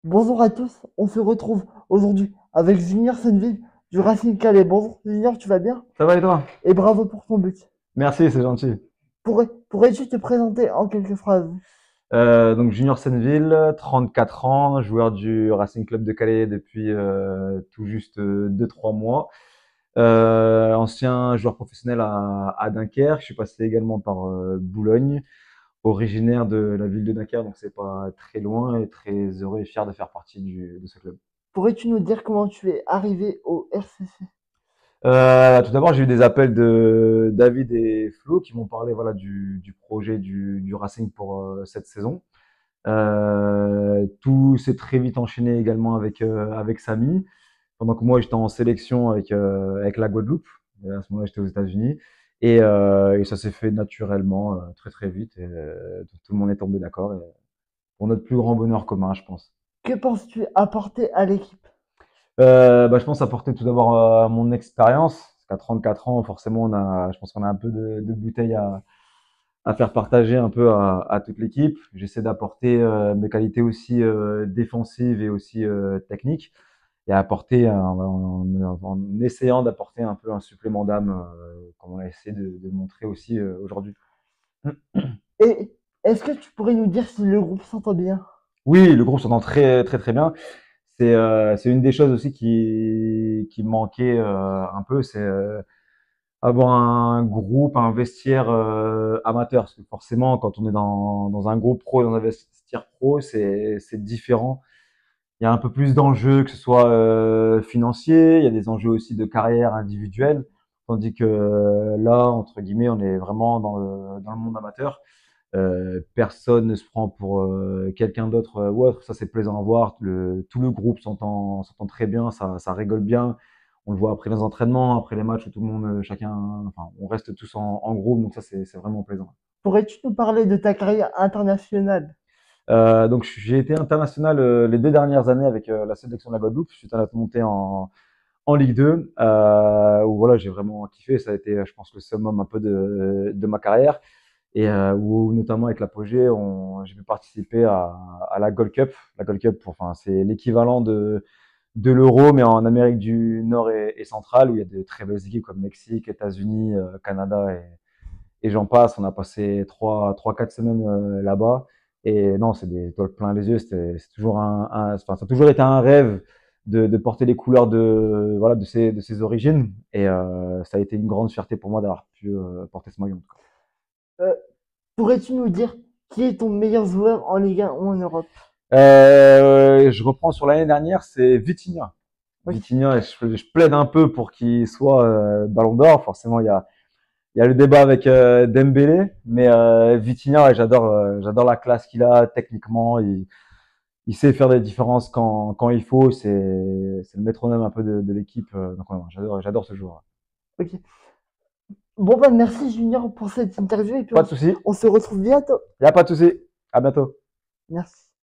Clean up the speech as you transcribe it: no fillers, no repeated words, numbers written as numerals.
Bonjour à tous, on se retrouve aujourd'hui avec Junior Senneville du Racing Calais. Bonjour Junior, tu vas bien? Ça va et toi? Et bravo pour ton but. Merci, c'est gentil. Pourrais-tu te présenter en quelques phrases? Donc Junior Senneville, 34 ans, joueur du Racing Club de Calais depuis tout juste 2-3 mois. Ancien joueur professionnel à Dunkerque. Je suis passé également par Boulogne, originaire de la ville de Dunkerque, donc c'est pas très loin et très heureux et fier de faire partie de ce club. Pourrais-tu nous dire comment tu es arrivé au RCC? Tout d'abord, j'ai eu des appels de David et Flo qui m'ont parlé voilà, du projet du Racing pour cette saison. Tout s'est très vite enchaîné également avec Samy. Pendant que moi, j'étais en sélection avec la Guadeloupe. Et à ce moment-là, j'étais aux États-Unis. Et ça s'est fait naturellement, très très vite. Tout le monde est tombé d'accord. Et pour notre plus grand bonheur commun, je pense. Que penses-tu apporter à l'équipe? Je pense apporter tout d'abord mon expérience. Parce qu'à 34 ans, forcément, je pense qu'on a un peu de bouteille à faire partager un peu à toute l'équipe. J'essaie d'apporter mes qualités aussi défensives et aussi techniques et à apporter en essayant d'apporter un peu un supplément d'âme comme on a essayé de montrer aussi aujourd'hui. Et est-ce que tu pourrais nous dire si le groupe s'entend bien? Oui, le groupe s'entend très très très bien. C'est une des choses aussi qui me manquait un peu, c'est avoir un groupe, un vestiaire amateur. Parce que forcément, quand on est dans un groupe pro, dans un vestiaire pro, c'est différent. Il y a un peu plus d'enjeux, que ce soit financier, il y a des enjeux aussi de carrière individuelle. Tandis que là, entre guillemets, on est vraiment dans le monde amateur. Personne ne se prend pour quelqu'un d'autre ou autre. Ça, c'est plaisant à voir. Tout le groupe s'entend très bien, ça rigole bien. On le voit après les entraînements, après les matchs où tout le monde, chacun, enfin, on reste tous en groupe. Donc ça, c'est vraiment plaisant. Pourrais-tu nous parler de ta carrière internationale? Donc j'ai été international les 2 dernières années avec la sélection de la Guadeloupe. Je suis monté en Ligue 2, où voilà, j'ai vraiment kiffé. Ça a été, je pense, le summum un peu de ma carrière. Et où notamment avec l'Apogée, j'ai pu participer à la Gold Cup. La Gold Cup, enfin, c'est l'équivalent de l'Euro, mais en Amérique du Nord et centrale, où il y a de très belles équipes comme Mexique, États-Unis, Canada et j'en passe. On a passé 4 semaines là-bas. Et non, c'est des étoiles plein les yeux. C'est toujours enfin, ça a toujours été un rêve de porter les couleurs voilà, de ses origines. Et ça a été une grande fierté pour moi d'avoir pu porter ce maillot, en tout cas. Euh, Pourrais-tu nous dire qui est ton meilleur joueur en Ligue 1 ou en Europe? Je reprends sur l'année dernière, c'est Vitinha. Oui. Vitinha, je plaide un peu pour qu'il soit Ballon d'Or. Forcément, il y a le débat avec Dembélé, mais Vitinha, ouais, j'adore la classe qu'il a techniquement. Il sait faire des différences quand il faut. C'est le métronome un peu de l'équipe. Donc ouais, j'adore ce joueur. Ok. Bon, bah, merci Junior pour cette interview et puis Pas de souci. on se retrouve bientôt. Il n'y a pas de souci. À bientôt. Merci.